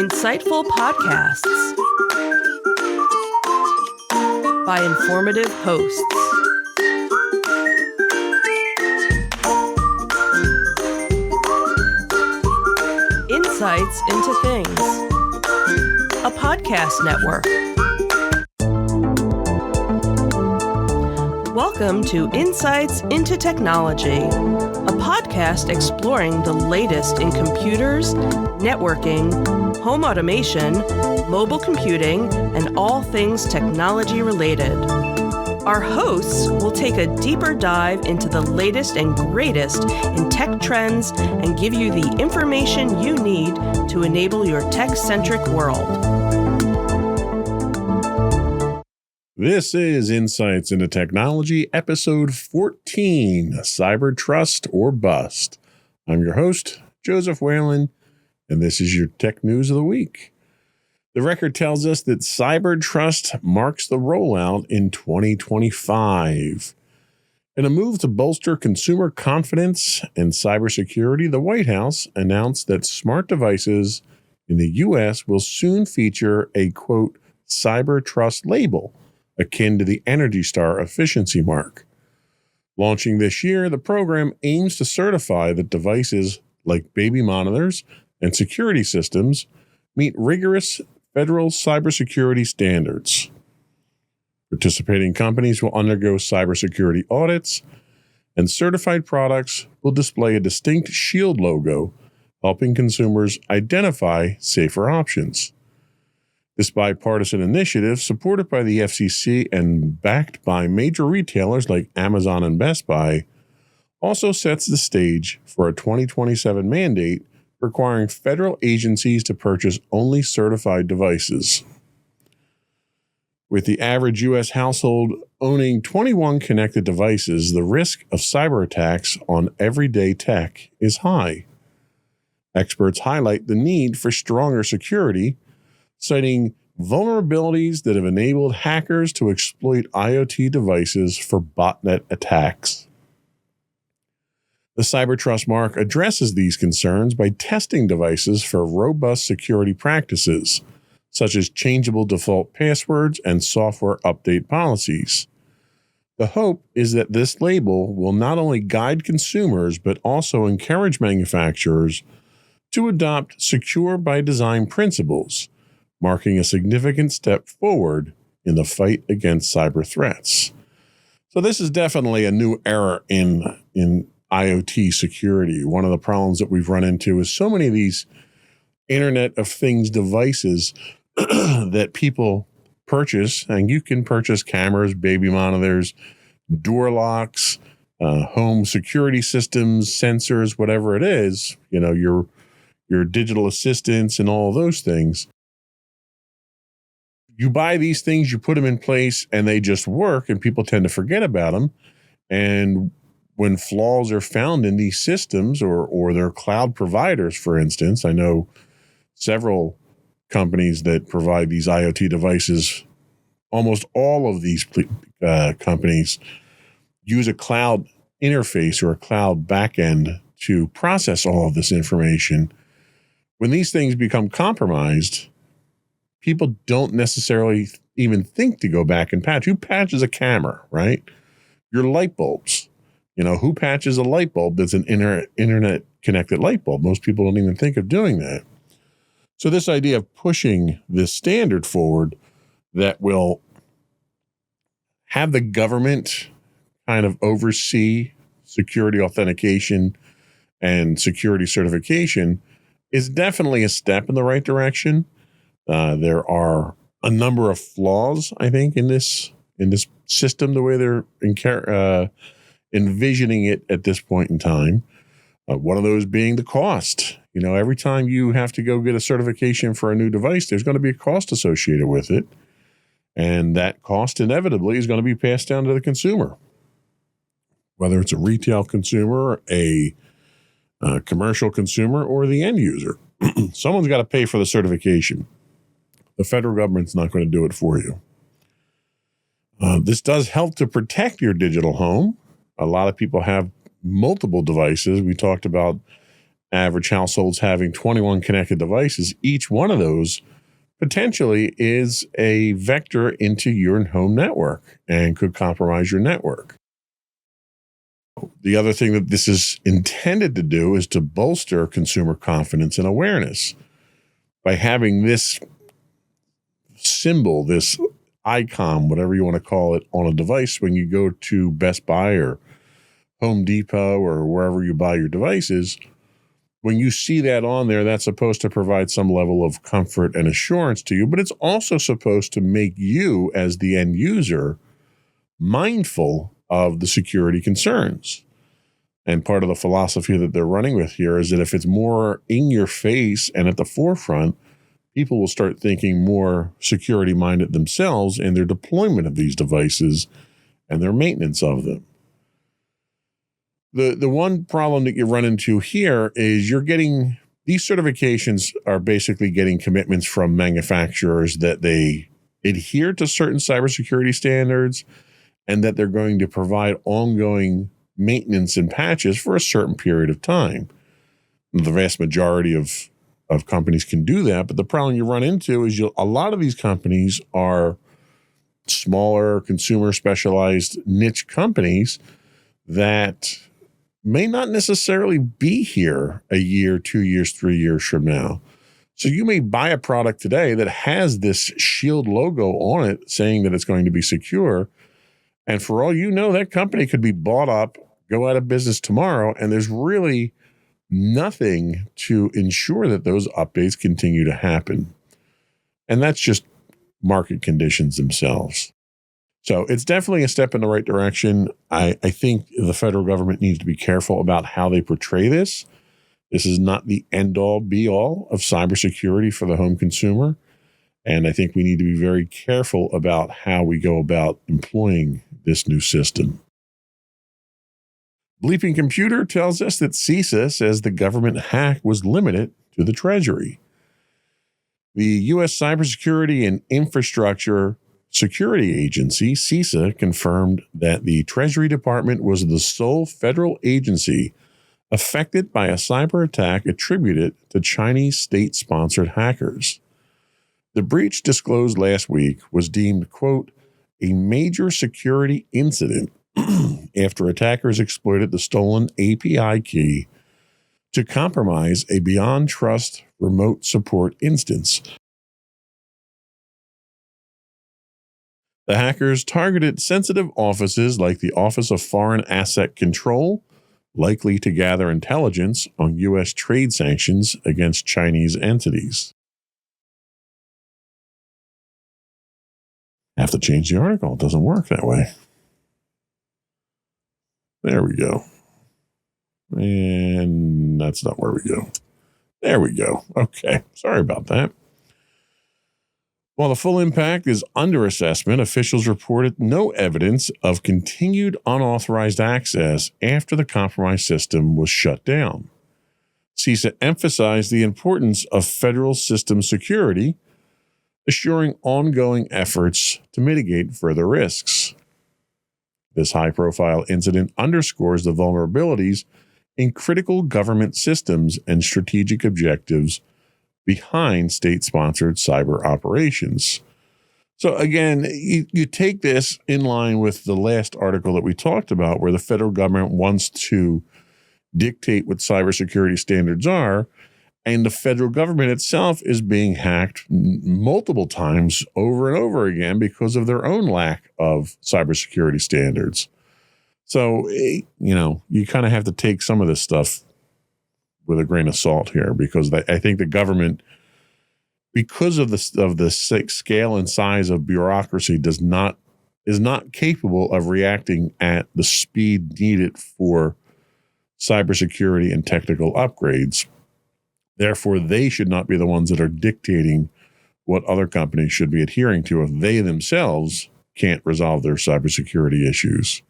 Insightful podcasts by informative hosts. Insights into Things, a podcast network. Welcome to Insights into Technology, a podcast exploring the latest in computers, networking, home automation, mobile computing, and all things technology related. Our hosts will take a deeper dive into the latest and greatest in tech trends and give you the information you need to enable your tech-centric world. This is Insights into Technology, episode 14, CyberTrust or Bust. I'm your host, Joseph Whalen, and this is your tech news of the week. The record tells us that CyberTrust marks the rollout in 2025. In a move to bolster consumer confidence and cybersecurity, the White House announced that smart devices in the U.S. will soon feature a, quote, CyberTrust label, akin to the Energy Star efficiency mark. Launching this year, the program aims to certify that devices like baby monitors and security systems meet rigorous federal cybersecurity standards. Participating companies will undergo cybersecurity audits, and certified products will display a distinct shield logo, helping consumers identify safer options. This bipartisan initiative, supported by the FCC and backed by major retailers like Amazon and Best Buy, also sets the stage for a 2027 mandate requiring federal agencies to purchase only certified devices. With the average U.S. household owning 21 connected devices, the risk of cyber attacks on everyday tech is high. Experts highlight the need for stronger security, citing vulnerabilities that have enabled hackers to exploit IoT devices for botnet attacks. The CyberTrust mark addresses these concerns by testing devices for robust security practices, such as changeable default passwords and software update policies. The hope is that this label will not only guide consumers, but also encourage manufacturers to adopt secure by design principles, marking a significant step forward in the fight against cyber threats. So this is definitely a new era in IoT security. One of the problems that we've run into is so many of these Internet of Things devices that people purchase, and you can purchase cameras, baby monitors, door locks, home security systems, sensors, whatever it is, your digital assistants and all of those things. You buy these things, you put them in place, and they just work, and people tend to forget about them. And when flaws are found in these systems or their cloud providers, for instance, I know several companies that provide these IoT devices. Almost all of these companies use a cloud interface or a cloud backend to process all of this information. When these things become compromised, people don't necessarily even think to go back and patch. Who patches a camera, right? Your light bulbs. Who patches a light bulb that's an internet connected light bulb? Most people don't even think of doing that. So this idea of pushing this standard forward that will have the government kind of oversee security authentication and security certification is definitely a step in the right direction. There are a number of flaws, I think, in this system, the way they're envisioning it at this point in time. One of those being the cost. Every time you have to go get a certification for a new device, there's going to be a cost associated with it. And that cost inevitably is going to be passed down to the consumer. Whether it's a retail consumer, a commercial consumer, or the end user. Someone's got to pay for the certification. The federal government's not going to do it for you. This does help to protect your digital home. A lot of people have multiple devices. We talked about average households having 21 connected devices, each one of those potentially is a vector into your home network and could compromise your network. The other thing that this is intended to do is to bolster consumer confidence and awareness by having this symbol, this icon, whatever you want to call it, on a device when you go to Best Buy or Home Depot or wherever you buy your devices. When you see that on there, that's supposed to provide some level of comfort and assurance to you, but it's also supposed to make you, as the end user, mindful of the security concerns. And part of the philosophy that they're running with here is that if it's more in your face and at the forefront, people will start thinking more security-minded themselves in their deployment of these devices and their maintenance of them. The one problem that you run into here is you're getting, these certifications are basically getting commitments from manufacturers that they adhere to certain cybersecurity standards and that they're going to provide ongoing maintenance and patches for a certain period of time. The vast majority of companies can do that, but the problem you run into is a lot of these companies are smaller, consumer specialized niche companies that may not necessarily be here a year, 2 years, 3 years from now. So you may buy a product today that has this Shield logo on it saying that it's going to be secure. And for all you know, that company could be bought up, go out of business tomorrow, and there's really nothing to ensure that those updates continue to happen. And that's just market conditions themselves. So it's definitely a step in the right direction. I think the federal government needs to be careful about how they portray this. This is not the end-all, be-all of cybersecurity for the home consumer. And I think we need to be very careful about how we go about employing this new system. Bleeping Computer tells us that CISA says the government hack was limited to the Treasury. The U.S. Cybersecurity and Infrastructure Security Agency, CISA, confirmed that the Treasury Department was the sole federal agency affected by a cyber attack attributed to Chinese state-sponsored hackers. The breach disclosed last week was deemed, quote, a major security incident after attackers exploited the stolen API key to compromise a Beyond Trust remote support instance. The hackers targeted sensitive offices like the Office of Foreign Asset Control, likely to gather intelligence on U.S. trade sanctions against Chinese entities. Have to change the article. It doesn't work that way. There we go. And that's not where we go. There we go. Okay. Sorry about that. While the full impact is under assessment, officials reported no evidence of continued unauthorized access after the compromised system was shut down. CISA emphasized the importance of federal system security, assuring ongoing efforts to mitigate further risks. This high-profile incident underscores the vulnerabilities in critical government systems and strategic objectives behind state-sponsored cyber operations. So again, you take this in line with the last article that we talked about, where the federal government wants to dictate what cybersecurity standards are, and the federal government itself is being hacked multiple times over and over again because of their own lack of cybersecurity standards. So, you kind of have to take some of this stuff with a grain of salt here, because I think the government, because of the scale and size of bureaucracy, is not capable of reacting at the speed needed for cybersecurity and technical upgrades. Therefore, they should not be the ones that are dictating what other companies should be adhering to if they themselves can't resolve their cybersecurity issues.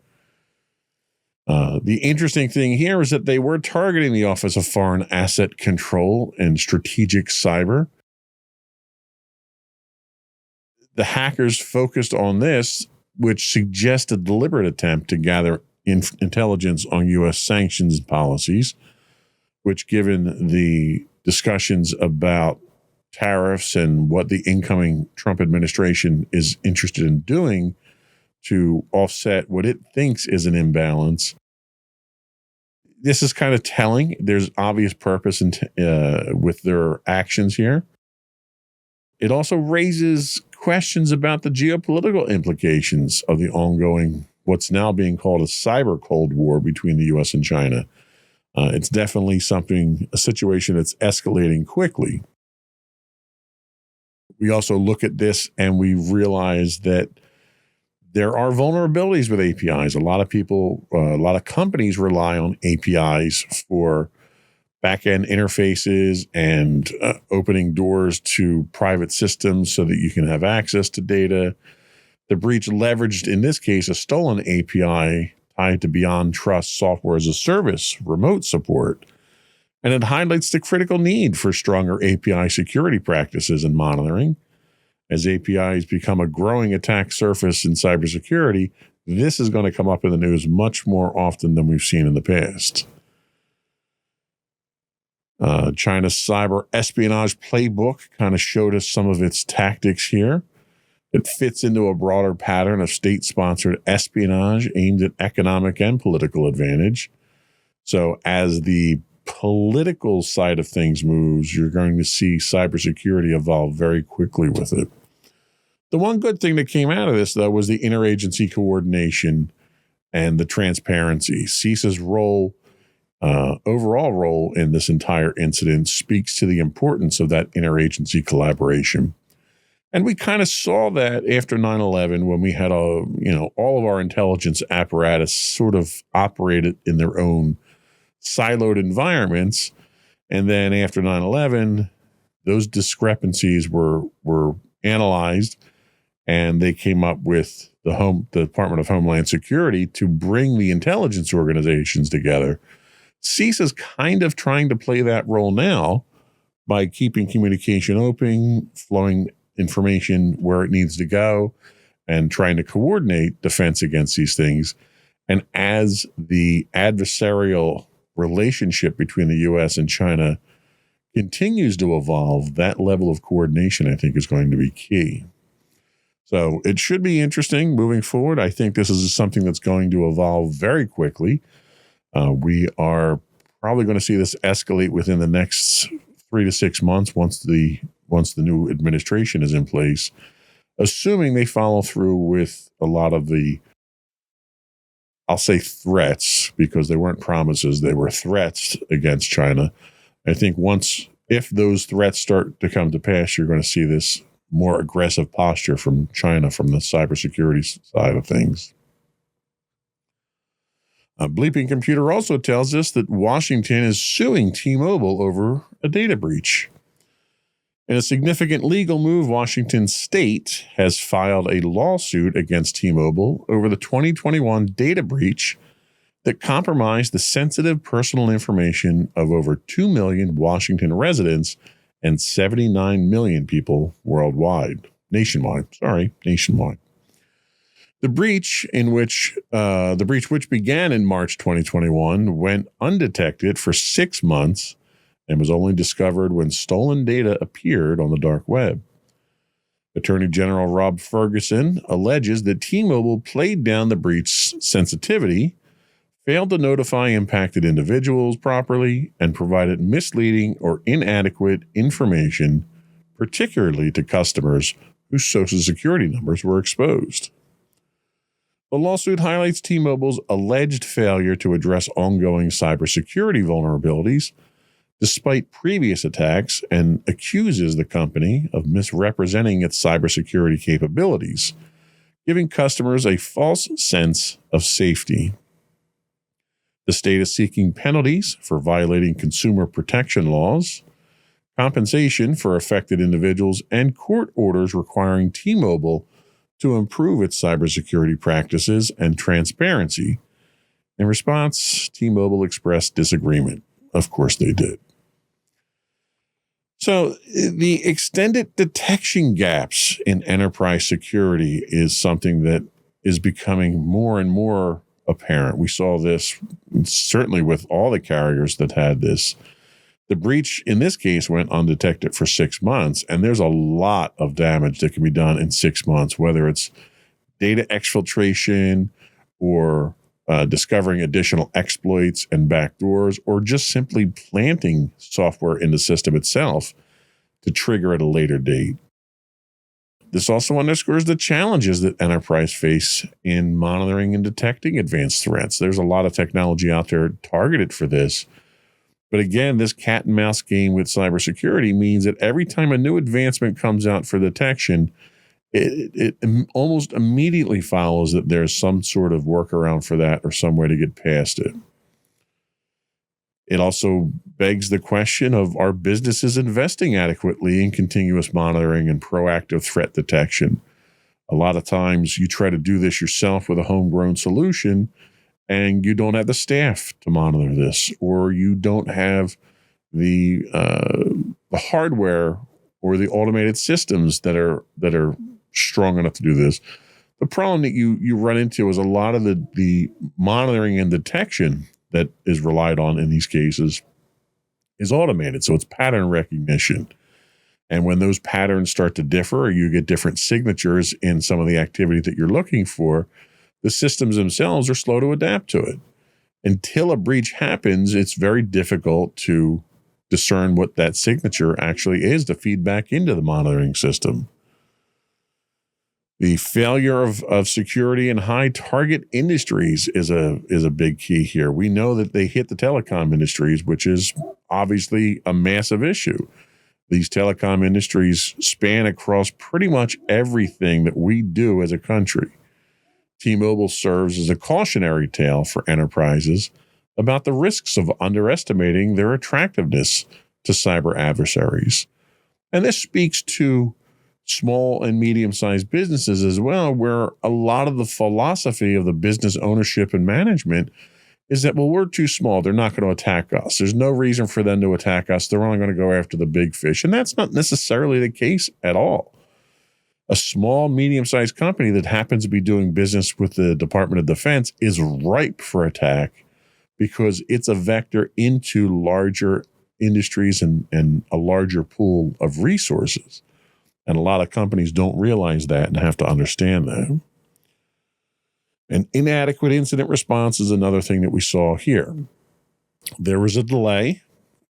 The interesting thing here is that they were targeting the Office of Foreign Asset Control and Strategic Cyber. The hackers focused on this, which suggests a deliberate attempt to gather intelligence on U.S. sanctions policies, which, given the discussions about tariffs and what the incoming Trump administration is interested in doing to offset what it thinks is an imbalance, this is kind of telling. There's obvious purpose with their actions here. It also raises questions about the geopolitical implications of the ongoing, what's now being called a cyber Cold War between the U.S. and China. It's definitely a situation that's escalating quickly. We also look at this and we realize that there are vulnerabilities with APIs. A lot of companies rely on APIs for back-end interfaces and opening doors to private systems so that you can have access to data. The breach leveraged, in this case, a stolen API tied to Beyond Trust software as a service remote support. And it highlights the critical need for stronger API security practices and monitoring. As APIs become a growing attack surface in cybersecurity, this is going to come up in the news much more often than we've seen in the past. China's cyber espionage playbook kind of showed us some of its tactics here. It fits into a broader pattern of state-sponsored espionage aimed at economic and political advantage. So as the political side of things moves, you're going to see cybersecurity evolve very quickly with it. The one good thing that came out of this, though, was the interagency coordination and the transparency. CISA's overall role in this entire incident speaks to the importance of that interagency collaboration. And we kind of saw that after 9/11 when we had all of our intelligence apparatus sort of operated in their own siloed environments. And then after 9/11, those discrepancies were analyzed, and they came up with the Department of Homeland Security to bring the intelligence organizations together. CISA's kind of trying to play that role now by keeping communication open, flowing information where it needs to go, and trying to coordinate defense against these things. And as the adversarial relationship between the U.S. and China continues to evolve, that level of coordination, I think, is going to be key. So it should be interesting moving forward. I think this is something that's going to evolve very quickly. We are probably going to see this escalate within the next 3 to 6 months once the new administration is in place, assuming they follow through with a lot of the, I'll say threats, because they weren't promises, they were threats against China. I think if those threats start to come to pass, you're going to see this more aggressive posture from China from the cybersecurity side of things. Bleeping Computer also tells us that Washington is suing T-Mobile over a data breach. In a significant legal move, Washington State has filed a lawsuit against T-Mobile over the 2021 data breach that compromised the sensitive personal information of over 2 million Washington residents and 79 million people nationwide. The breach, which began in March 2021, went undetected for 6 months and was only discovered when stolen data appeared on the dark web. Attorney General Rob Ferguson alleges that T-Mobile played down the breach's sensitivity, failed to notify impacted individuals properly, and provided misleading or inadequate information, particularly to customers whose Social Security numbers were exposed. The lawsuit highlights T-Mobile's alleged failure to address ongoing cybersecurity vulnerabilities despite previous attacks and accuses the company of misrepresenting its cybersecurity capabilities, giving customers a false sense of safety. The state is seeking penalties for violating consumer protection laws, compensation for affected individuals, and court orders requiring T-Mobile to improve its cybersecurity practices and transparency. In response, T-Mobile expressed disagreement. Of course they did. So the extended detection gaps in enterprise security is something that is becoming more and more apparent. We saw this certainly with all the carriers that had this. The breach in this case went undetected for 6 months, and there's a lot of damage that can be done in 6 months, whether it's data exfiltration or discovering additional exploits and backdoors, or just simply planting software in the system itself to trigger at a later date. This also underscores the challenges that enterprise face in monitoring and detecting advanced threats. There's a lot of technology out there targeted for this. But again, this cat and mouse game with cybersecurity means that every time a new advancement comes out for detection, it almost immediately follows that there's some sort of workaround for that or some way to get past it. It also begs the question of, are businesses investing adequately in continuous monitoring and proactive threat detection? A lot of times you try to do this yourself with a homegrown solution, and you don't have the staff to monitor this, or you don't have the hardware or the automated systems that are strong enough to do this. The problem that you run into is a lot of the monitoring and detection that is relied on in these cases is automated. So it's pattern recognition. And when those patterns start to differ, or you get different signatures in some of the activity that you're looking for, the systems themselves are slow to adapt to it. Until a breach happens, it's very difficult to discern what that signature actually is to feed back into the monitoring system. The failure of security in high target industries is a big key here. We know that they hit the telecom industries, which is obviously a massive issue. These telecom industries span across pretty much everything that we do as a country. T-Mobile serves as a cautionary tale for enterprises about the risks of underestimating their attractiveness to cyber adversaries. And this speaks to small and medium-sized businesses as well, where a lot of the philosophy of the business ownership and management is that, well, we're too small. They're not going to attack us. There's no reason for them to attack us. They're only going to go after the big fish. And that's not necessarily the case at all. A small, medium-sized company that happens to be doing business with the Department of Defense is ripe for attack because it's a vector into larger industries and a larger pool of resources. And a lot of companies don't realize that and have to understand that. And inadequate incident response is another thing that we saw here. There was a delay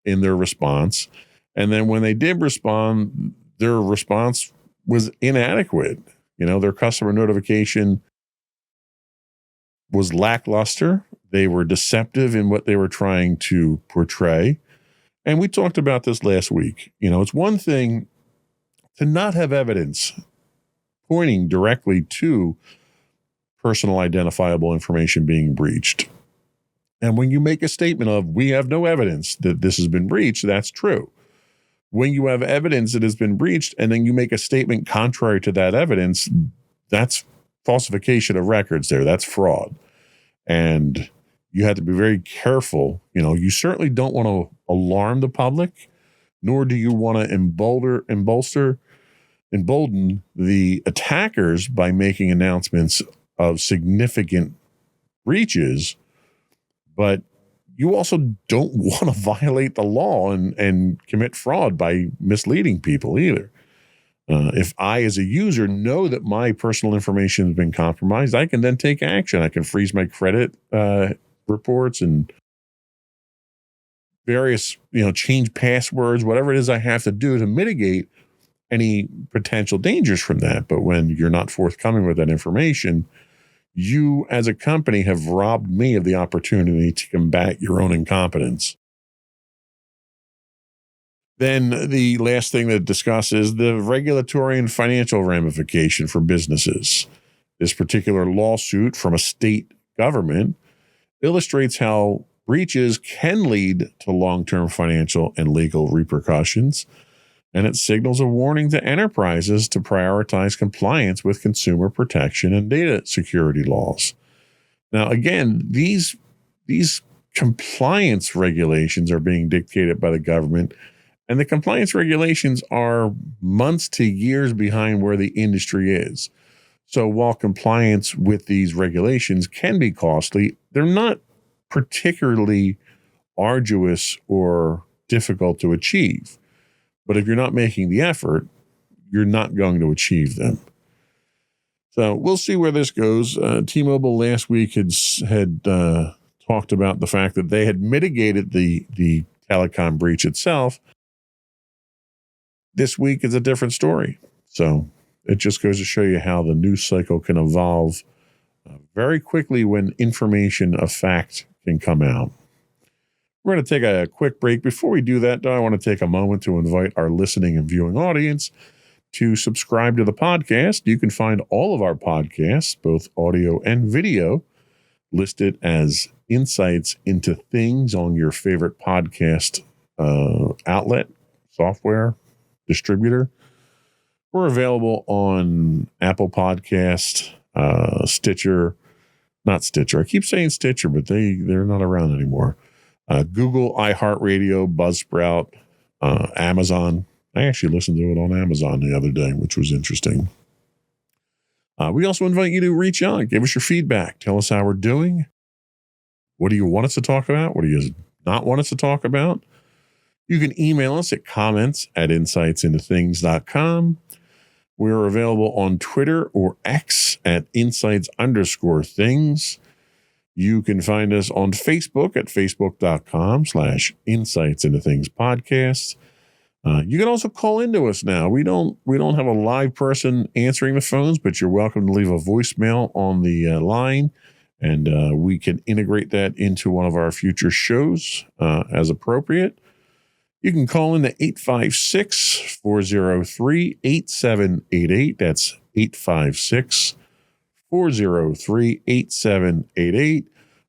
in their response. And then when they did respond, their response was inadequate. Their customer notification was lackluster. They were deceptive in what they were trying to portray. And we talked about this last week. It's one thing to not have evidence pointing directly to personal identifiable information being breached. And when you make a statement of, we have no evidence that this has been breached, that's true. When you have evidence that has been breached and then you make a statement contrary to that evidence, that's falsification of records there. That's fraud. And you have to be very careful. You certainly don't want to alarm the public, nor do you want to embolden the attackers by making announcements of significant breaches, but you also don't want to violate the law and commit fraud by misleading people either. If I, as a user, know that my personal information has been compromised, I can then take action. I can freeze my credit reports and various, change passwords, whatever it is I have to do to mitigate any potential dangers from that. But when you're not forthcoming with that information, you as a company have robbed me of the opportunity to combat your own incompetence. Then the last thing to discuss is the regulatory and financial ramification for businesses. This particular lawsuit from a state government illustrates how breaches can lead to long-term financial and legal repercussions, and it signals a warning to enterprises to prioritize compliance with consumer protection and data security laws. Now, again, these compliance regulations are being dictated by the government, and the compliance regulations are months to years behind where the industry is. So while compliance with these regulations can be costly, they're not particularly arduous or difficult to achieve. But if you're not making the effort, you're not going to achieve them. So we'll see where this goes. T-Mobile last week had talked about the fact that they had mitigated the telecom breach itself. This week is a different story. So it just goes to show you how the news cycle can evolve very quickly when information of fact can come out. We're going to take a quick break. Before we do that, though, I want to take a moment to invite our listening and viewing audience to subscribe to the podcast. You can find all of our podcasts, both audio and video, listed as Insights into Things on your favorite podcast outlet, software, distributor. We're available on Apple Podcast, Stitcher, not Stitcher. I keep saying Stitcher, but they're not around anymore. Google, iHeartRadio, Buzzsprout, Amazon. I actually listened to it on Amazon the other day, which was interesting. We also invite you to reach out, give us your feedback, tell us how we're doing. What do you want us to talk about? What do you not want us to talk about? You can email us at comments@insightsintothings.com. We're available on Twitter or X at insights_things. You can find us on Facebook at facebook.com/insightsintothingspodcasts. You can also call into us now. We don't have a live person answering the phones, but you're welcome to leave a voicemail on the line, and we can integrate that into one of our future shows as appropriate. You can call in to 856-403-8788. That's 856-403-8788.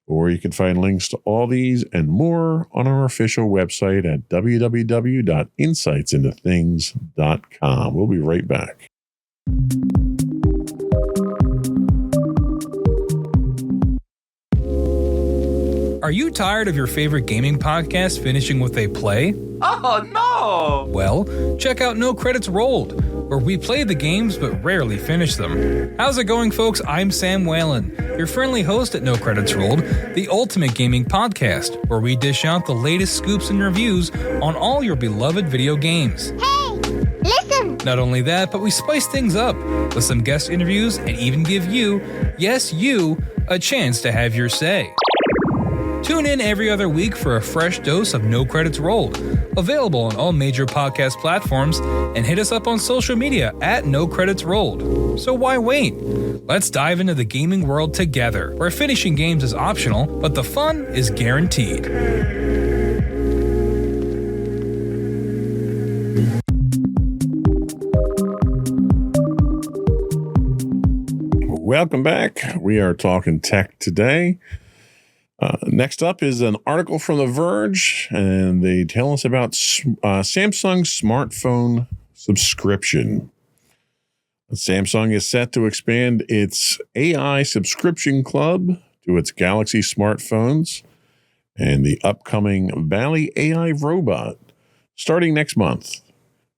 Or you can find links to all these and more on our official website at www.insightsintothings.com. We'll be right back. Are you tired of your favorite gaming podcast finishing with a play? Oh, no! Well, check out No Credits Rolled, where we play the games but rarely finish them. How's it going, folks? I'm Sam Whalen, your friendly host at No Credits Rolled, the ultimate gaming podcast, where we dish out the latest scoops and reviews on all your beloved video games. Hey, listen! Not only that, but we spice things up with some guest interviews and even give you, yes, you, a chance to have your say. Tune in every other week for a fresh dose of No Credits Rolled, available on all major podcast platforms, and hit us up on social media at No Credits Rolled. So why wait? Let's dive into the gaming world together, where finishing games is optional, but the fun is guaranteed. Welcome back. We are talking tech today. Next up is an article from The Verge, and they tell us about Samsung's smartphone subscription. Samsung is set to expand its AI subscription club to its Galaxy smartphones and the upcoming Bally AI robot starting next month.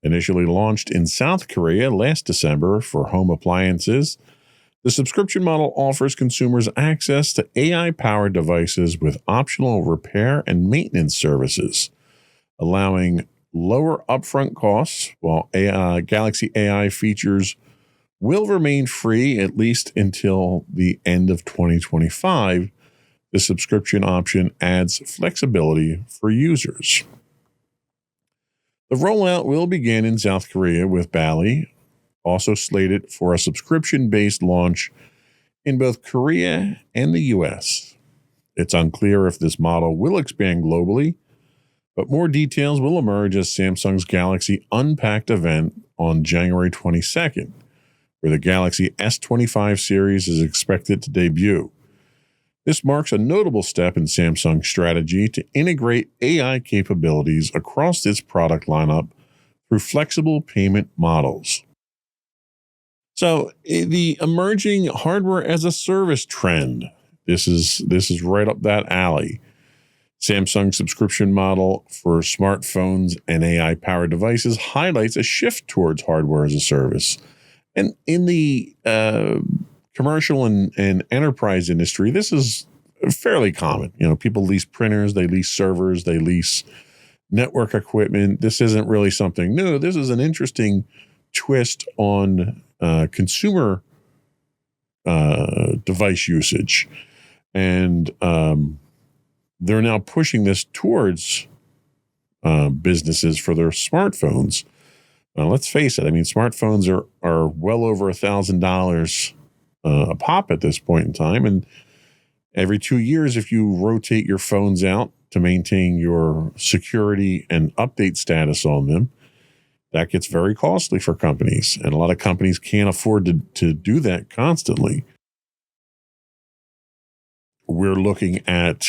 Initially launched in South Korea last December for home appliances, the subscription model offers consumers access to AI-powered devices with optional repair and maintenance services, allowing lower upfront costs, while Galaxy AI features will remain free at least until the end of 2025. The subscription option adds flexibility for users. The rollout will begin in South Korea with Bally, also slated for a subscription-based launch in both Korea and the U.S. It's unclear if this model will expand globally, but more details will emerge as Samsung's Galaxy Unpacked event on January 22nd, where the Galaxy S25 series is expected to debut. This marks a notable step in Samsung's strategy to integrate AI capabilities across its product lineup through flexible payment models. So the emerging hardware as a service trend, this is right up that alley. Samsung's subscription model for smartphones and AI-powered devices highlights a shift towards hardware as a service, And in the commercial and enterprise industry, this is fairly common. People lease printers, they lease servers, they lease network equipment. This isn't really something new. This is an interesting twist on consumer device usage. And they're now pushing this towards businesses for their smartphones. Let's face it. I mean, smartphones are well over $1,000 a pop at this point in time. And every 2 years, if you rotate your phones out to maintain your security and update status on them, that gets very costly for companies. And a lot of companies can't afford to do that constantly. We're looking at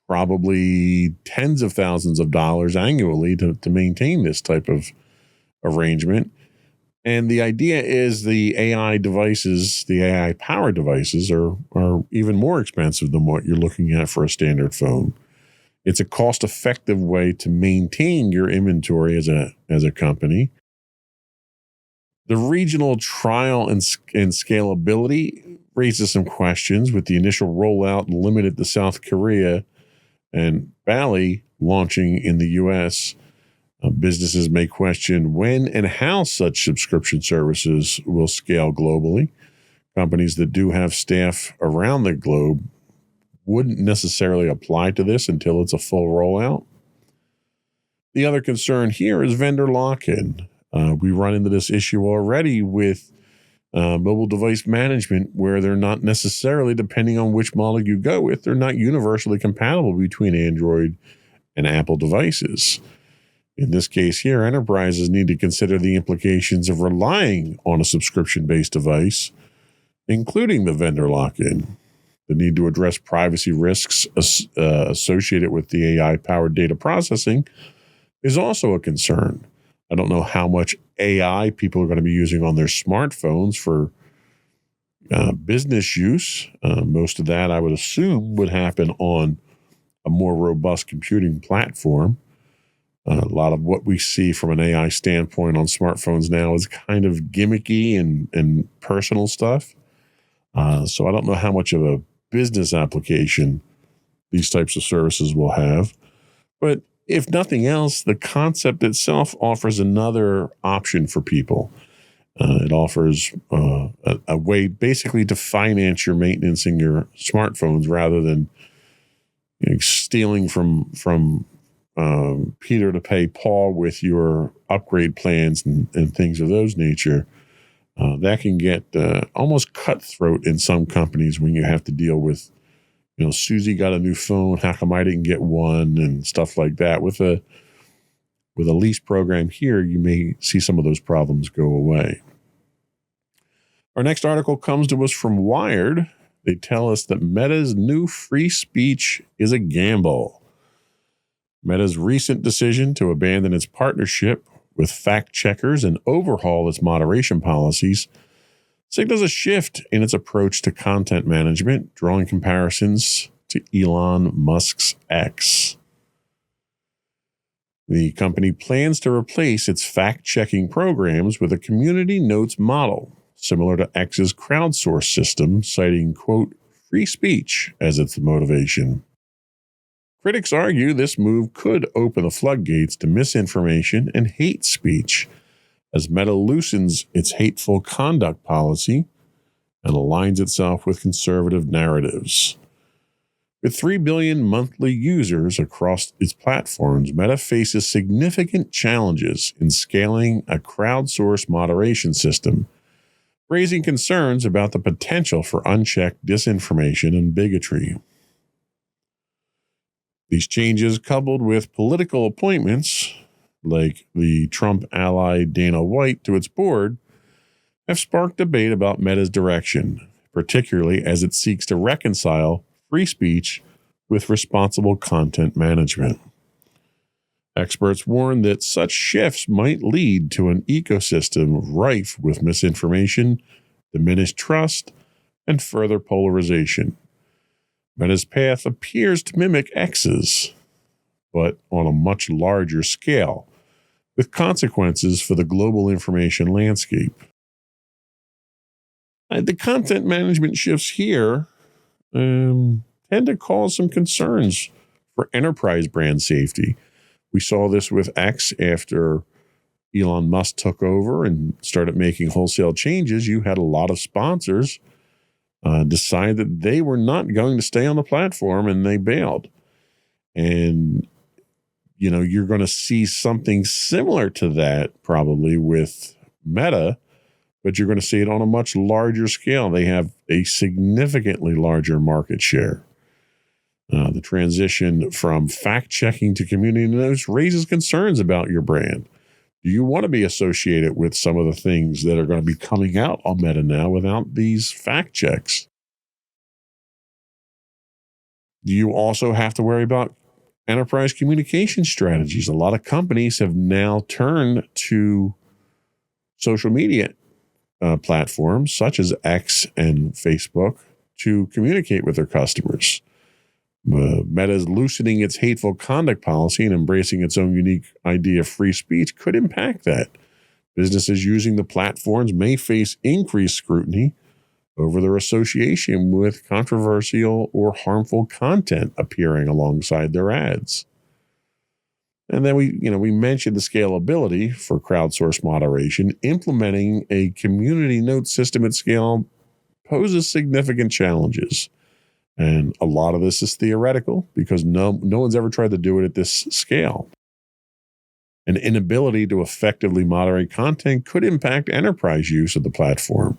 probably tens of thousands of dollars annually to maintain this type of arrangement. And the idea is the AI devices, the AI powered devices are even more expensive than what you're looking at for a standard phone. It's a cost-effective way to maintain your inventory as a company. The regional trial and scalability raises some questions, with the initial rollout limited to South Korea and Bali launching in the U.S. Businesses may question when and how such subscription services will scale globally. Companies that do have staff around the globe wouldn't necessarily apply to this until it's a full rollout. The other concern here is vendor lock-in. We run into this issue already with mobile device management, where they're not necessarily, depending on which model you go with, they're not universally compatible between Android and Apple devices. In this case here, enterprises need to consider the implications of relying on a subscription-based device, including the vendor lock-in. The need to address privacy risks associated with the AI-powered data processing is also a concern. I don't know how much AI people are going to be using on their smartphones for business use. Most of that, I would assume, would happen on a more robust computing platform. A lot of what we see from an AI standpoint on smartphones now is kind of gimmicky and personal stuff. So I don't know how much of a business application these types of services will have. But if nothing else, the concept itself offers another option for people. It offers a way basically to finance your maintenance in your smartphones rather than stealing from Peter to pay Paul with your upgrade plans and things of those nature. That can get almost cutthroat in some companies when you have to deal with, Susie got a new phone, how come I didn't get one, and stuff like that. With a lease program here, you may see some of those problems go away. Our next article comes to us from Wired. They tell us that Meta's new free speech is a gamble. Meta's recent decision to abandon its partnership with fact checkers and overhaul its moderation policies signals a shift in its approach to content management, drawing comparisons to Elon Musk's X. The company plans to replace its fact-checking programs with a community notes model, similar to X's crowdsource system, citing, quote, free speech as its motivation. Critics argue this move could open the floodgates to misinformation and hate speech, as Meta loosens its hateful conduct policy and aligns itself with conservative narratives. With 3 billion monthly users across its platforms, Meta faces significant challenges in scaling a crowdsourced moderation system, raising concerns about the potential for unchecked disinformation and bigotry. These changes, coupled with political appointments, like the Trump ally Dana White to its board, have sparked debate about Meta's direction, particularly as it seeks to reconcile free speech with responsible content management. Experts warn that such shifts might lead to an ecosystem rife with misinformation, diminished trust, and further polarization. Meta's path appears to mimic X's, but on a much larger scale, with consequences for the global information landscape. The content management shifts here tend to cause some concerns for enterprise brand safety. We saw this with X after Elon Musk took over and started making wholesale changes. You had a lot of sponsors decide that they were not going to stay on the platform, and they bailed. And, you're going to see something similar to that probably with Meta, but you're going to see it on a much larger scale. They have a significantly larger market share. The transition from fact-checking to community notes raises concerns about your brand. Do you want to be associated with some of the things that are going to be coming out on Meta now without these fact checks? Do you also have to worry about enterprise communication strategies? A lot of companies have now turned to social media platforms such as X and Facebook to communicate with their customers. Meta is loosening its hateful conduct policy and embracing its own unique idea of free speech could impact that. Businesses using the platforms may face increased scrutiny over their association with controversial or harmful content appearing alongside their ads. And then we mentioned the scalability for crowdsourced moderation. Implementing a community note system at scale poses significant challenges. And a lot of this is theoretical because no one's ever tried to do it at this scale. An inability to effectively moderate content could impact enterprise use of the platform.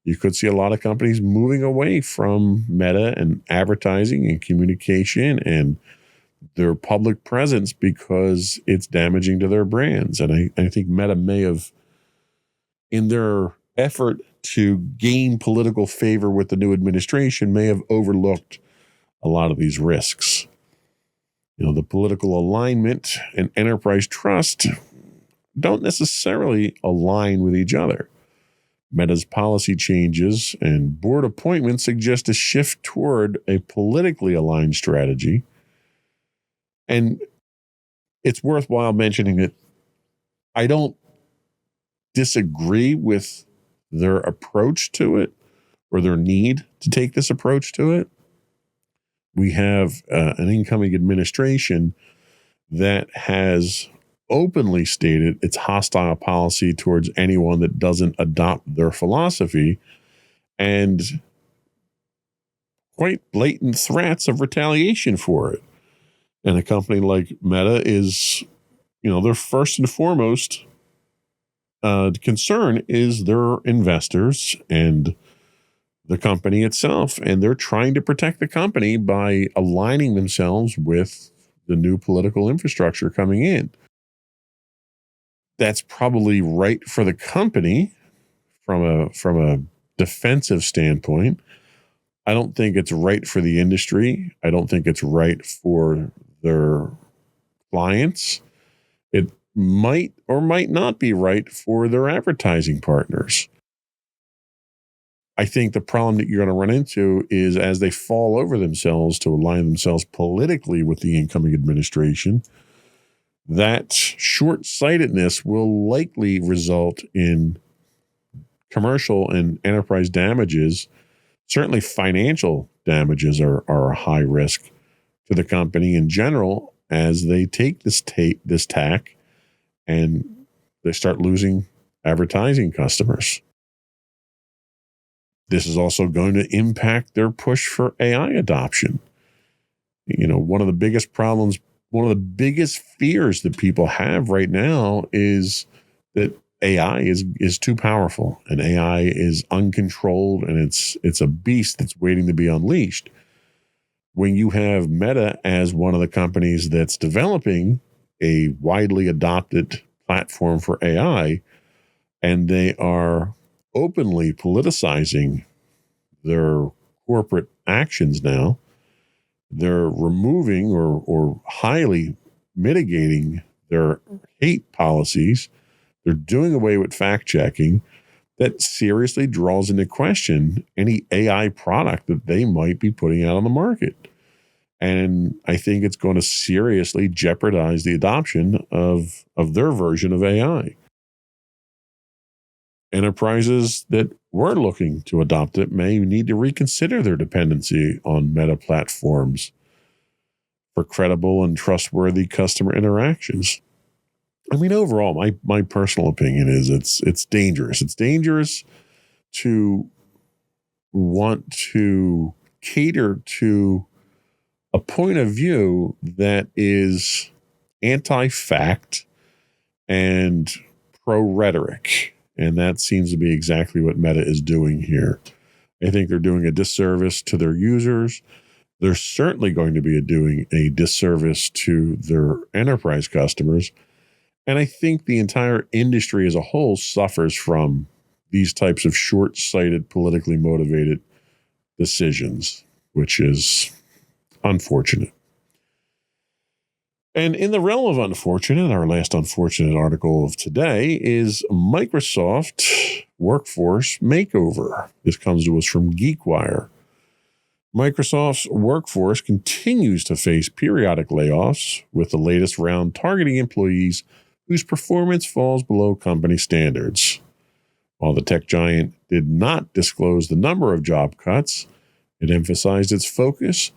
You could see a lot of companies moving away from Meta and advertising and communication and their public presence because it's damaging to their brands. And I think Meta may have, in their effort to gain political favor with the new administration, may have overlooked a lot of these risks. The political alignment and enterprise trust don't necessarily align with each other. Meta's policy changes and board appointments suggest a shift toward a politically aligned strategy. And it's worthwhile mentioning that I don't disagree with their approach to it or their need to take this approach to it. We have an incoming administration that has openly stated its hostile policy towards anyone that doesn't adopt their philosophy, and quite blatant threats of retaliation for it. And a company like Meta is, their first and foremost concern is their investors and the company itself. And they're trying to protect the company by aligning themselves with the new political infrastructure coming in. That's probably right for the company from a defensive standpoint. I don't think it's right for the industry. I don't think it's right for their clients. It might or might not be right for their advertising partners. I think the problem that you're going to run into is as they fall over themselves to align themselves politically with the incoming administration, that short-sightedness will likely result in commercial and enterprise damages. Certainly financial damages are a high risk to the company in general as they take this tack and they start losing advertising customers. This is also going to impact their push for AI adoption. One of the biggest problems, one of the biggest fears that people have right now is that AI is too powerful and AI is uncontrolled and it's a beast that's waiting to be unleashed. When you have Meta as one of the companies that's developing a widely adopted platform for AI, and they are openly politicizing their corporate actions now, they're removing or highly mitigating their hate policies. They're doing away with fact checking. That seriously draws into question any AI product that they might be putting out on the market. And I think it's going to seriously jeopardize the adoption of their version of AI. Enterprises that were looking to adopt it may need to reconsider their dependency on Meta platforms for credible and trustworthy customer interactions. I mean, overall, my personal opinion is it's dangerous. It's dangerous to want to cater to a point of view that is anti-fact and pro-rhetoric. And that seems to be exactly what Meta is doing here. I think they're doing a disservice to their users. They're certainly going to be doing a disservice to their enterprise customers. And I think the entire industry as a whole suffers from these types of short-sighted, politically motivated decisions, which is unfortunate. And in the realm of unfortunate, our last unfortunate article of today is Microsoft Workforce Makeover. This comes to us from GeekWire. Microsoft's workforce continues to face periodic layoffs, with the latest round targeting employees whose performance falls below company standards. While the tech giant did not disclose the number of job cuts, it emphasized its focus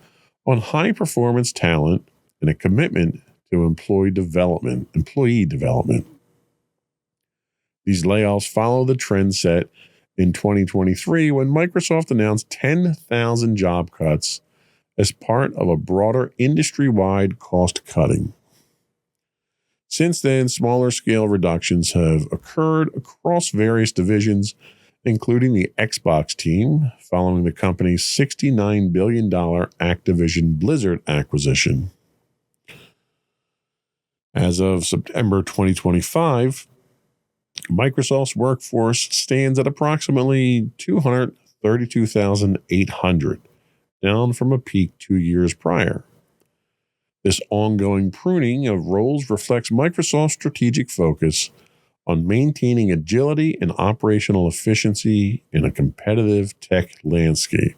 on high-performance talent and a commitment to employee development. These layoffs follow the trend set in 2023 when Microsoft announced 10,000 job cuts as part of a broader industry-wide cost cutting. Since then, smaller scale reductions have occurred across various divisions, including the Xbox team, following the company's $69 billion Activision Blizzard acquisition. As of September 2025, Microsoft's workforce stands at approximately 232,800, down from a peak 2 years prior. This ongoing pruning of roles reflects Microsoft's strategic focus on maintaining agility and operational efficiency in a competitive tech landscape.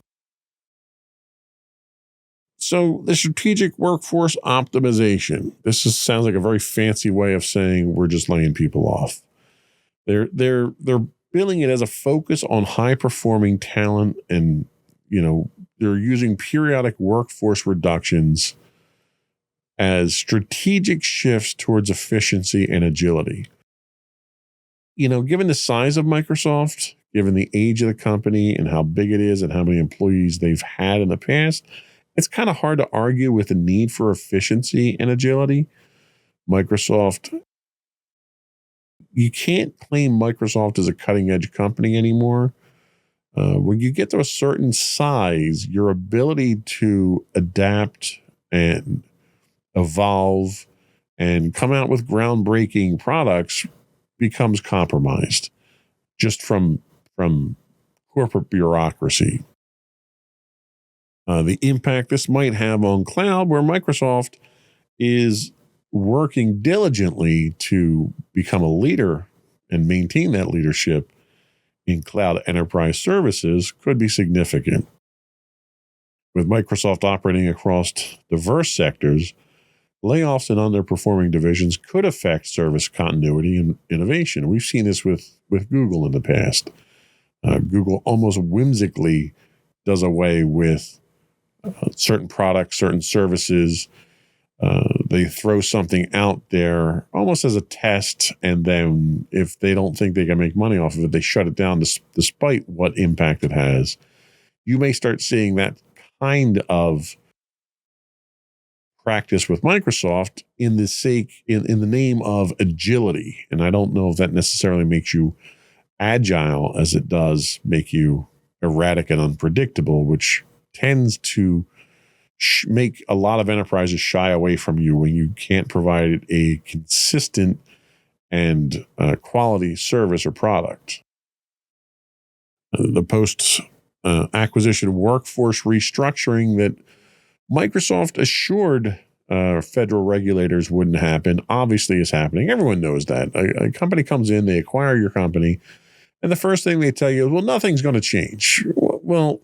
So the strategic workforce optimization, sounds like a very fancy way of saying we're just laying people off. They're billing it as a focus on high-performing talent, and they're using periodic workforce reductions as strategic shifts towards efficiency and agility. Given the size of Microsoft, given the age of the company and how big it is and how many employees they've had in the past, it's kind of hard to argue with the need for efficiency and agility. You can't claim Microsoft as a cutting-edge company anymore. When you get to a certain size, your ability to adapt and evolve and come out with groundbreaking products becomes compromised just from corporate bureaucracy. The impact this might have on cloud, where Microsoft is working diligently to become a leader and maintain that leadership in cloud enterprise services, could be significant. With Microsoft operating across diverse sectors, layoffs in underperforming divisions could affect service continuity and innovation. We've seen this with Google in the past. Google almost whimsically does away with certain products, certain services. They throw something out there almost as a test, and then if they don't think they can make money off of it, they shut it down despite what impact it has. You may start seeing that kind of practice with Microsoft in the name of agility. And I don't know if that necessarily makes you agile as it does make you erratic and unpredictable, which tends to make a lot of enterprises shy away from you when you can't provide a consistent and quality service or product. The post-acquisition workforce restructuring that Microsoft assured federal regulators wouldn't happen obviously is happening. Everyone knows that. A company comes in, they acquire your company, and the first thing they tell you is, well, nothing's going to change. Well,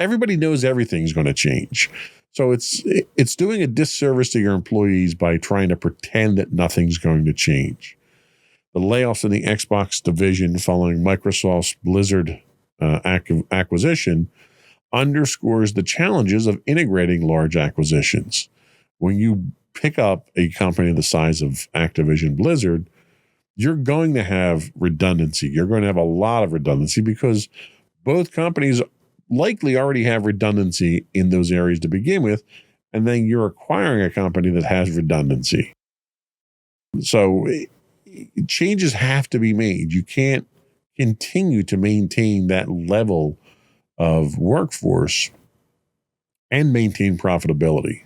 everybody knows everything's going to change. So it's doing a disservice to your employees by trying to pretend that nothing's going to change. The layoffs in the Xbox division following Microsoft's Blizzard acquisition underscores the challenges of integrating large acquisitions. When you pick up a company the size of Activision Blizzard, you're going to have redundancy. You're going to have a lot of redundancy because both companies likely already have redundancy in those areas to begin with, and then you're acquiring a company that has redundancy. So changes have to be made. You can't continue to maintain that level of workforce and maintain profitability.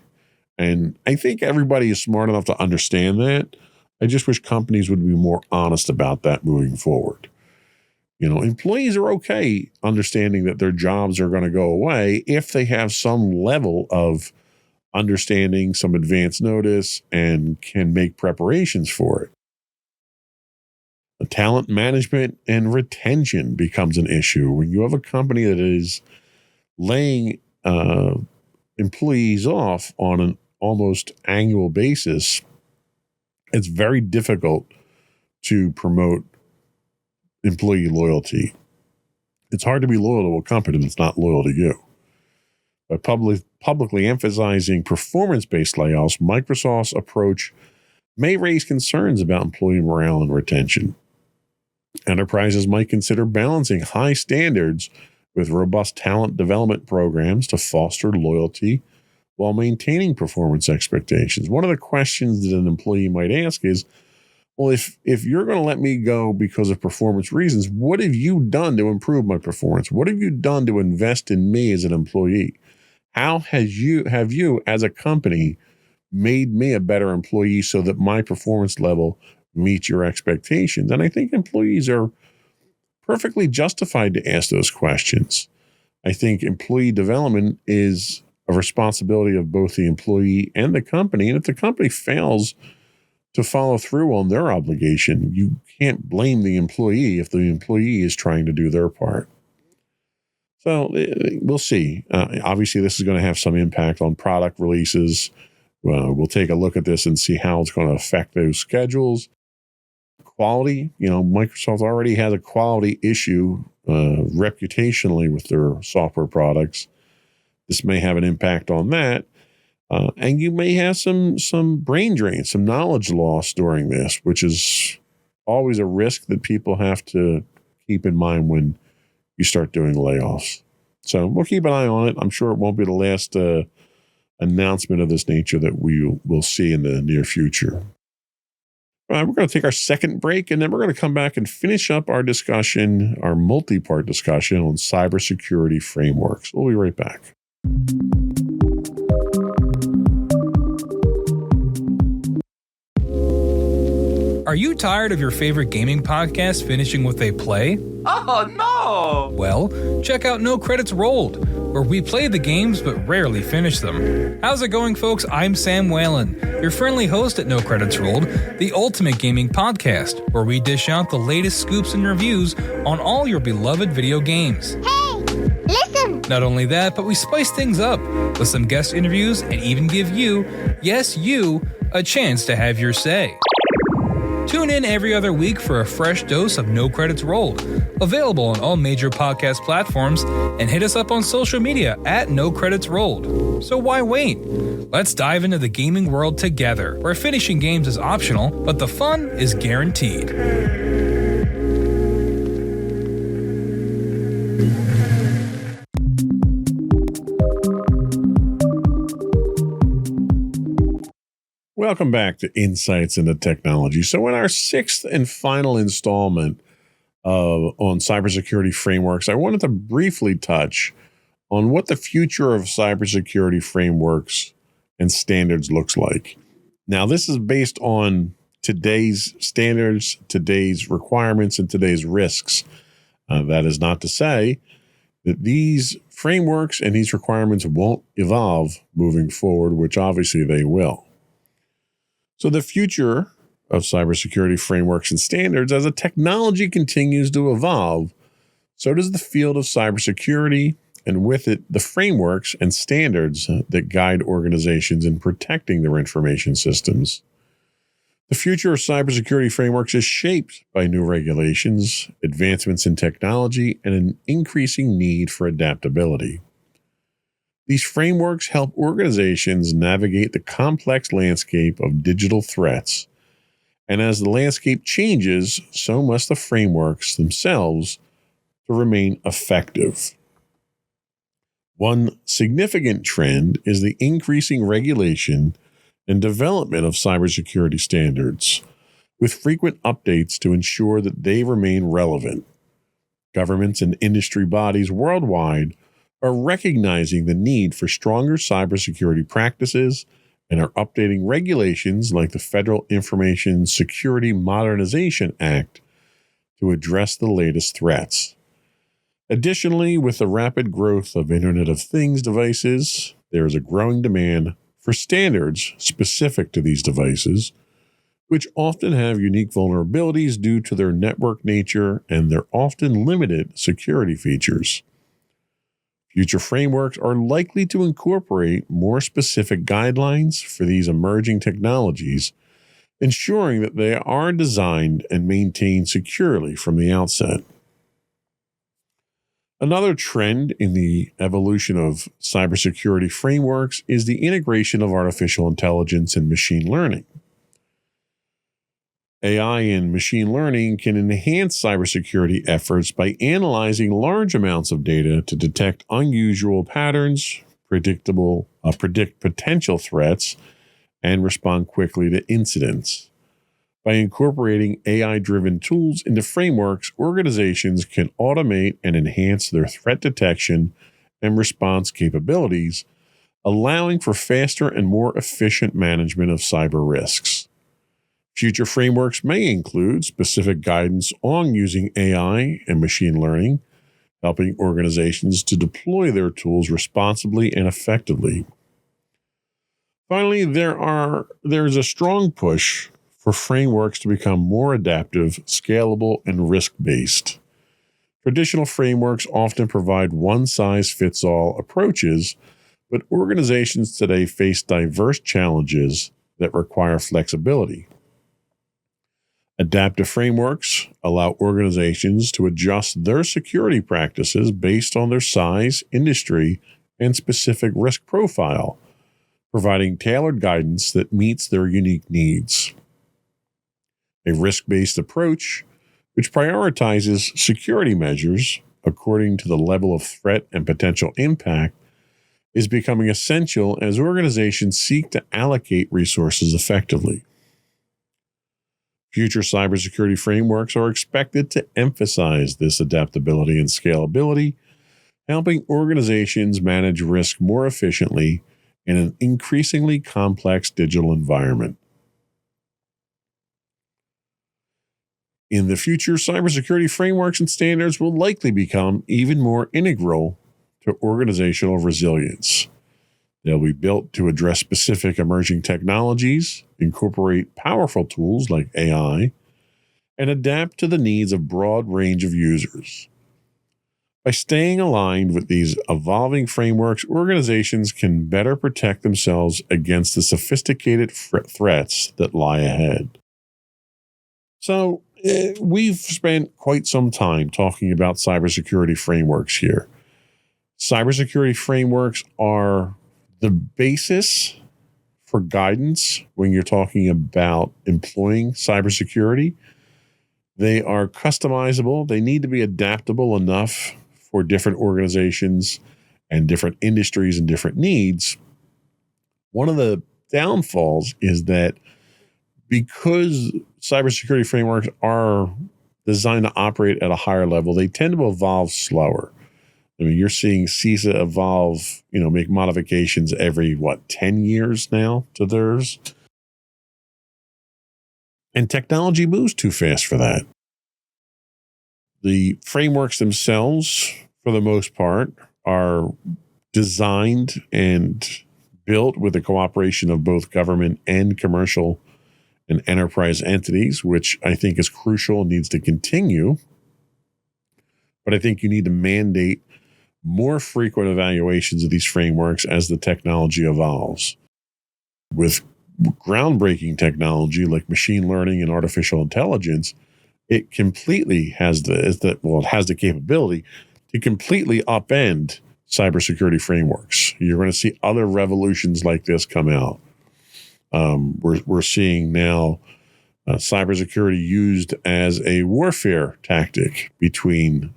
And I think everybody is smart enough to understand that. I just wish companies would be more honest about that moving forward. Employees are okay understanding that their jobs are going to go away if they have some level of understanding, some advance notice, and can make preparations for it. The talent management and retention becomes an issue when you have a company that is laying employees off on an almost annual basis. It's very difficult to promote employee loyalty. It's hard to be loyal to a company that's not loyal to you. By publicly emphasizing performance-based layoffs, Microsoft's approach may raise concerns about employee morale and retention. Enterprises might consider balancing high standards with robust talent development programs to foster loyalty while maintaining performance expectations. One of the questions that an employee might ask is, well, if you're going to let me go because of performance reasons, what have you done to improve my performance? What have you done to invest in me as an employee? How have you as a company made me a better employee so that my performance level meets your expectations? And I think employees are perfectly justified to ask those questions. I think employee development is a responsibility of both the employee and the company. And if the company fails to follow through on their obligation, you can't blame the employee if the employee is trying to do their part. So we'll see. Obviously, this is going to have some impact on product releases. We'll take a look at this and see how it's going to affect those schedules. Quality, Microsoft already has a quality issue reputationally with their software products. This may have an impact on that. And you may have some brain drain, some knowledge loss during this, which is always a risk that people have to keep in mind when you start doing layoffs. So we'll keep an eye on it. I'm sure it won't be the last announcement of this nature that we will see in the near future. We're going to take our second break, and then we're going to come back and finish up our discussion, our multi-part discussion on cybersecurity frameworks. We'll be right back. Are you tired of your favorite gaming podcast finishing with a play? Oh, no! Well, check out No Credits Rolled, where we play the games but rarely finish them. How's it going, folks? I'm Sam Whalen, your friendly host at No Credits Rolled, the ultimate gaming podcast, where we dish out the latest scoops and reviews on all your beloved video games. Hey, listen! Not only that, but we spice things up with some guest interviews and even give you, yes, you, a chance to have your say. Tune in every other week for a fresh dose of No Credits Rolled, available on all major podcast platforms, and hit us up on social media at No Credits Rolled. So why wait? Let's dive into the gaming world together, where finishing games is optional, but the fun is guaranteed. Welcome back to Insights into Technology. So in our sixth and final installment on cybersecurity frameworks, I wanted to briefly touch on what the future of cybersecurity frameworks and standards looks like. Now, this is based on today's standards, today's requirements, and today's risks. That is not to say that these frameworks and these requirements won't evolve moving forward, which obviously they will. So the future of cybersecurity frameworks and standards, as the technology continues to evolve, so does the field of cybersecurity, and with it, the frameworks and standards that guide organizations in protecting their information systems. The future of cybersecurity frameworks is shaped by new regulations, advancements in technology, and an increasing need for adaptability. These frameworks help organizations navigate the complex landscape of digital threats. And as the landscape changes, so must the frameworks themselves to remain effective. One significant trend is the increasing regulation and development of cybersecurity standards, with frequent updates to ensure that they remain relevant. Governments and industry bodies worldwide are recognizing the need for stronger cybersecurity practices and are updating regulations like the Federal Information Security Modernization Act to address the latest threats. Additionally, with the rapid growth of Internet of Things devices, there is a growing demand for standards specific to these devices, which often have unique vulnerabilities due to their network nature and their often limited security features. Future frameworks are likely to incorporate more specific guidelines for these emerging technologies, ensuring that they are designed and maintained securely from the outset. Another trend in the evolution of cybersecurity frameworks is the integration of artificial intelligence and machine learning. AI and machine learning can enhance cybersecurity efforts by analyzing large amounts of data to detect unusual patterns, predict potential threats, and respond quickly to incidents. By incorporating AI-driven tools into frameworks, organizations can automate and enhance their threat detection and response capabilities, allowing for faster and more efficient management of cyber risks. Future frameworks may include specific guidance on using AI and machine learning, helping organizations to deploy their tools responsibly and effectively. Finally, there is a strong push for frameworks to become more adaptive, scalable, and risk-based. Traditional frameworks often provide one-size-fits-all approaches, but organizations today face diverse challenges that require flexibility. Adaptive frameworks allow organizations to adjust their security practices based on their size, industry, and specific risk profile, providing tailored guidance that meets their unique needs. A risk-based approach, which prioritizes security measures according to the level of threat and potential impact, is becoming essential as organizations seek to allocate resources effectively. Future cybersecurity frameworks are expected to emphasize this adaptability and scalability, helping organizations manage risk more efficiently in an increasingly complex digital environment. In the future, cybersecurity frameworks and standards will likely become even more integral to organizational resilience. They'll be built to address specific emerging technologies, incorporate powerful tools like AI, and adapt to the needs of a broad range of users. By staying aligned with these evolving frameworks, organizations can better protect themselves against the sophisticated threats that lie ahead. So, we've spent quite some time talking about cybersecurity frameworks here. Cybersecurity frameworks are the basis for guidance when you're talking about employing cybersecurity. They are customizable. They need to be adaptable enough for different organizations and different industries and different needs. One of the downfalls is that because cybersecurity frameworks are designed to operate at a higher level, they tend to evolve slower. I mean, you're seeing CISA evolve, make modifications every, 10 years now to theirs? And technology moves too fast for that. The frameworks themselves, for the most part, are designed and built with the cooperation of both government and commercial and enterprise entities, which I think is crucial and needs to continue. But I think you need to mandate more frequent evaluations of these frameworks as the technology evolves. With groundbreaking technology like machine learning and artificial intelligence, it completely has it has the capability to completely upend cybersecurity frameworks. You're going to see other revolutions like this come out. We're seeing now cybersecurity used as a warfare tactic between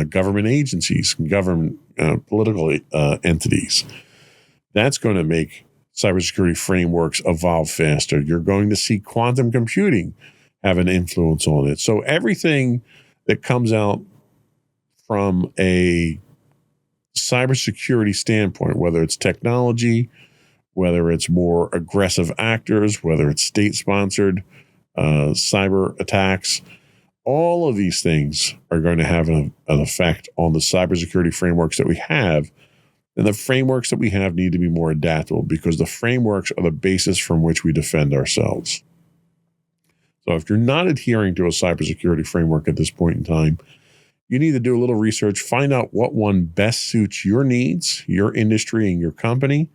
government agencies and government political entities. That's going to make cybersecurity frameworks evolve faster. You're going to see quantum computing have an influence on it. So everything that comes out from a cybersecurity standpoint, whether it's technology, whether it's more aggressive actors, whether it's state-sponsored cyber attacks, all of these things are going to have an effect on the cybersecurity frameworks that we have. And the frameworks that we have need to be more adaptable because the frameworks are the basis from which we defend ourselves. So if you're not adhering to a cybersecurity framework at this point in time, you need to do a little research, find out what one best suits your needs, your industry, and your company.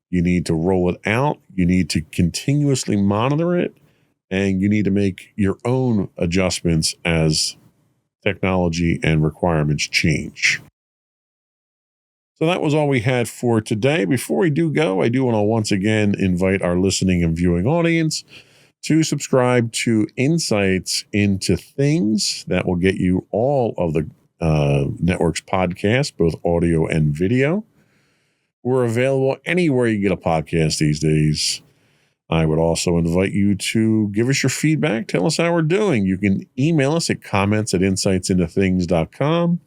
You need to roll it out. You need to continuously monitor it. And you need to make your own adjustments as technology and requirements change. So that was all we had for today. Before we do go, I do want to once again invite our listening and viewing audience to subscribe to Insights into Things. That will get you all of the network's podcasts, both audio and video. We're available anywhere you get a podcast these days. I would also invite you to give us your feedback. Tell us how we're doing. You can email us at comments@insightsintothings.com.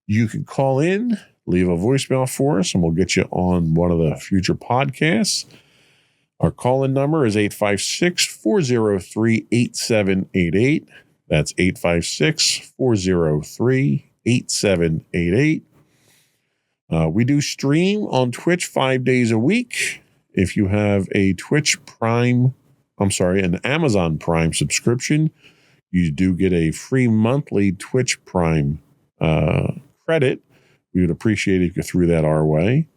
You can call in, leave a voicemail for us, and we'll get you on one of the future podcasts. Our call-in number is 856-403-8788. That's 856-403-8788. We do stream on Twitch 5 days a week. If you have an Amazon Prime subscription, you do get a free monthly Twitch Prime credit. We would appreciate it if you threw that our way.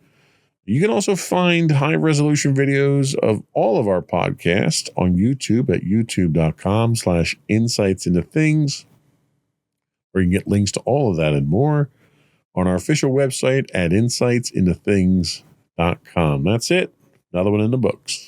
You can also find high-resolution videos of all of our podcasts on YouTube at youtube.com/insightsintothings, where you can get links to all of that and more on our official website at insightsintothings.com. That's it. Another one in the books.